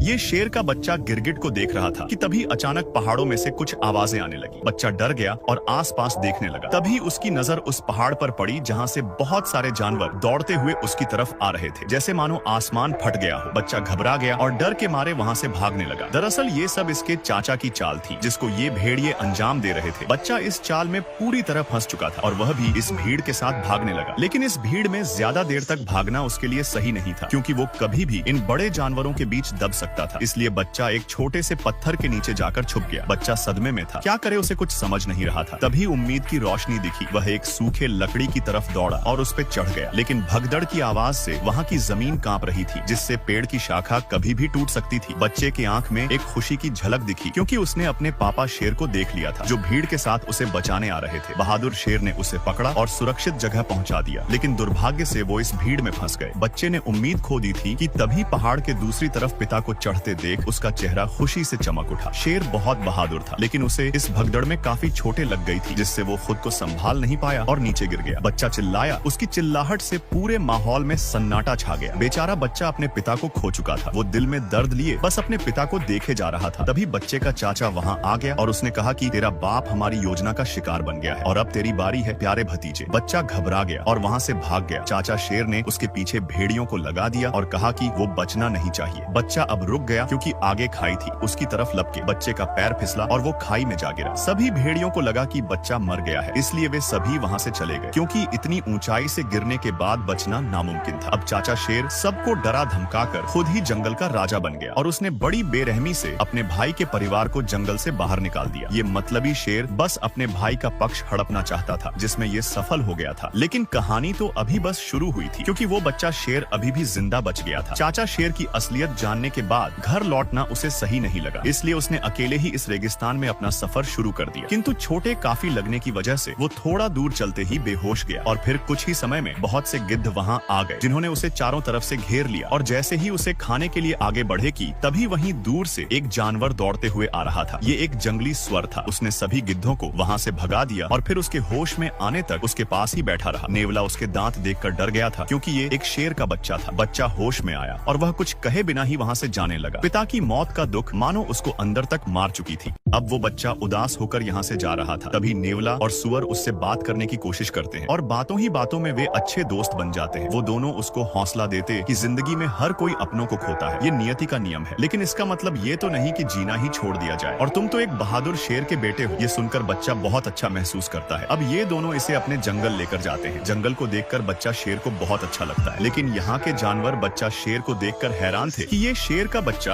ये शेर का बच्चा गिरगिट को देख रहा था कि तभी अचानक पहाड़ों में से कुछ आवाजें आने लगी। बच्चा डर गया और आसपास देखने लगा। तभी उसकी नजर उस पहाड़ पर पड़ी जहाँ से बहुत सारे जानवर दौड़ते हुए उसकी तरफ आ रहे थे, जैसे मानो आसमान फट गया हो। बच्चा घबरा गया और डर के मारे वहाँ से भागने लगा। दरअसल ये सब इसके चाचा की चाल थी, जिसको ये भेड़िए अंजाम दे रहे थे। बच्चा इस चाल में पूरी तरह फंस चुका था और वह भी इस भीड़ के साथ भागने लगा। लेकिन इस भीड़ में ज्यादा देर तक भागना उसके लिए सही नहीं था, क्योंकि वो कभी भी इन बड़े जानवरों के बीच दब सकता था। इसलिए बच्चा एक छोटे से पत्थर के नीचे जाकर छुप गया। बच्चा सदमे में था, क्या करे उसे कुछ समझ नहीं रहा था। तभी उम्मीद की रोशनी दिखी। वह एक सूखे लकड़ी की तरफ दौड़ा और उस पे चढ़ गया। लेकिन भगदड़ की आवाज से वहाँ की जमीन कांप रही थी, जिससे पेड़ की शाखा कभी भी टूट सकती थी। बच्चे की आंख में एक खुशी की झलक दिखी, क्योंकि उसने अपने पापा शेर को देख लिया था, जो भीड़ के साथ उसे बचाने आ रहे थे। बहादुर शेर ने उसे पकड़ा और सुरक्षित जगह पहुंचा दिया। लेकिन दुर्भाग्य से वो इस भीड़ में फंस गए। बच्चे ने उम्मीद खो दी थी कि तभी पहाड़ के दूसरी तरफ पिता को चढ़ते देख उसका चेहरा खुशी से चमक उठा। शेर बहुत बहादुर था, लेकिन उसे इस भगदड़ में काफी चोटें लग गई थी, जिससे वो खुद को संभाल नहीं पाया और नीचे गिर गया। बच्चा चिल्लाया। उसकी चिल्लाहट से पूरे माहौल में सन्नाटा छा गया। बेचारा बच्चा अपने पिता को खो चुका था। वो दिल में दर्द लिए बस अपने पिता को देखे जा रहा था। तभी बच्चे का चाचा वहाँ आ गया और उसने कहा कि तेरा बाप हमारी योजना का शिकार बन गया है और अब तेरी बारी है प्यारे भतीजे। बच्चा घबरा गया और वहाँ से भाग गया। चाचा शेर ने उसके पीछे भेड़ियों को लगा दिया और कहा कि वो बचना नहीं चाहिए। बच्चा अब रुक गया, क्योंकि आगे खाई थी। उसकी तरफ लपके बच्चे का पैर फिसला और वो खाई में जा गिरा। सभी भेड़ियों को लगा कि बच्चा मर गया है, इसलिए वे सभी वहाँ से चले गए, क्योंकि इतनी ऊंचाई से गिरने के बाद बचना नामुमकिन था। अब चाचा शेर सबको डरा धमकाकर खुद ही जंगल का राजा बन गया और उसने बड़ी बेरहमी से अपने भाई के परिवार को जंगल से बाहर निकाल दिया। ये मतलबी शेर बस अपने भाई का पक्ष हड़पना चाहता था, जिसमें ये सफल हो गया था। लेकिन कहानी तो अभी बस शुरू हुई थी, क्योंकि वो बच्चा शेर अभी भी जिंदा बच गया था। चाचा शेर की असलियत जानने के बाद घर लौटना उसे सही नहीं लगा, इसलिए उसने अकेले ही इस रेगिस्तान में अपना सफर शुरू कर दिया। किंतु छोटे काफी लगने की वजह से वो थोड़ा दूर चलते ही बेहोश गया और फिर कुछ ही समय में बहुत से गिद्ध वहाँ आ गए, जिन्होंने उसे चारों तरफ से घेर लिया। और जैसे ही उसे खाने के लिए आगे बढ़े की तभी वहीं दूर से एक जानवर दौड़ते हुए आ रहा था। ये एक जंगली स्वर था। उसने सभी गिद्धों को वहाँ से भगा दिया और फिर उसके होश में आने तक उसके पास ही बैठा रहा। नेवला उसके दांत देखकर डर गया था, क्योंकि ये एक शेर का बच्चा था। बच्चा होश में आया और वह कुछ कहे बिना ही वहाँ से जाने लगा। पिता की मौत का दुख मानो उसको अंदर तक मार चुकी थी। अब वो बच्चा उदास होकर यहाँ से जा रहा था। तभी नेवला और सुअर उससे बात करने की कोशिश करते हैं और बातों ही बातों में वे अच्छे दोस्त बन जाते हैं। वो दोनों उसको हौसला देते कि जिंदगी में हर कोई अपनों को खोता है, ये नियति का नियम है। लेकिन इसका मतलब ये तो नहीं कि जीना ही छोड़ दिया जाए और तुम तो एक बहादुर शेर के बेटे हो। ये सुनकर बच्चा बहुत अच्छा महसूस करता है। अब ये दोनों इसे अपने जंगल लेकर जाते हैं। जंगल को देखकर बच्चा शेर को बहुत अच्छा लगता है, लेकिन यहाँ के जानवर बच्चा शेर को देखकर हैरान थे कि ये शेर का बच्चा